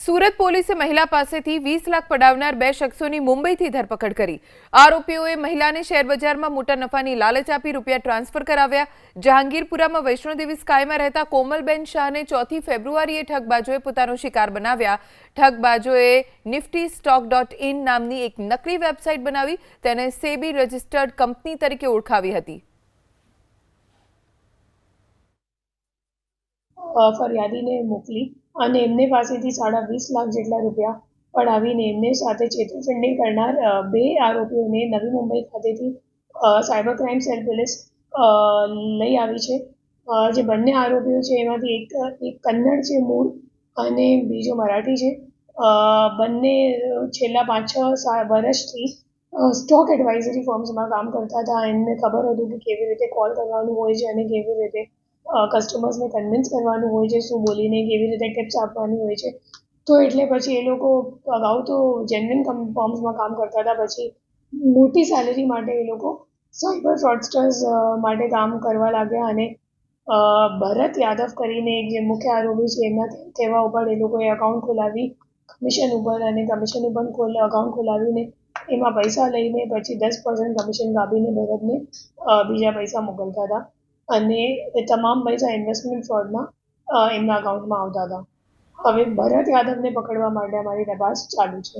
સુરત પોલીસે મહિલા પાસેથી 20 લાખ પડાવનાર બે શખ્સોની મુંબઈથી ધરપકડ કરી। આરોપીઓએ મહિલાને શેરબજારમાં મોટા નફાની લાલચ આપી રૂપિયા ટ્રાન્સફર કરાવ્યા। જહાંગીરપુરામાં વૈષ્ણોદેવી સ્કાયમાં રહેતા કોમલબેન શાહને 4 ફેબ્રુઆરીએ ઠગબાજોએ પોતાનો શિકાર બનાવ્યા। ઠગબાજોએ niftystock.in નામની એક નકલી વેબસાઇટ બનાવી તેને સેબી રજિસ્ટર્ડ કંપની તરીકે ઓળખાવી હતી। ફરિયાદીને મોકલી અને એમને પાસેથી 20.5 લાખ જેટલા રૂપિયા પડાવીને એમને સાથે છેતરપિંડી કરનાર બે આરોપીઓને નવી મુંબઈ ખાતેથી સાયબર ક્રાઇમ સેલ પોલીસ લઈ આવી છે। જે બંને આરોપીઓ છે એમાંથી એક કન્નડ છે મૂળ અને બીજો મરાઠી છે। બંને છેલ્લા 5-6 વર્ષથી સ્ટોક એડવાઇઝરી ફર્મ્સમાં કામ કરતા હતા। એમને ખબર હતું કે કેવી રીતે કોલ કરવાનું હોય છે અને કેવી રીતે કસ્ટમર્સને કન્વિન્સ કરવાનું હોય છે, શું બોલીને કેવી રીતે ટિપ્સ આપવાની હોય છે। તો એટલે પછી એ લોકો અગાઉ તો જેન્યુઇન ફર્મ્સમાં કામ કરતા હતા, પછી મોટી સેલેરી માટે એ લોકો સાયબર ફ્રોડસ્ટર્સ માટે કામ કરવા લાગ્યા અને ભરત યાદવ કરીને એક જે મુખ્ય આરોપી છે એમના કહેવા ઉપર એ લોકોએ અકાઉન્ટ ખોલાવી કમિશન ઉપર અકાઉન્ટ ખોલાવીને એમાં પૈસા લઈને પછી 10% કમિશન કાપીને ભરતને બીજા પૈસા મોકલતા હતા અને એ તમામ પૈસા ઇન્વેસ્ટમેન્ટ ફ્રોડમાં એમના અકાઉન્ટમાં આવતા હતા। હવે ભરત યાદવને પકડવા માટે અમારી તપાસ ચાલુ છે।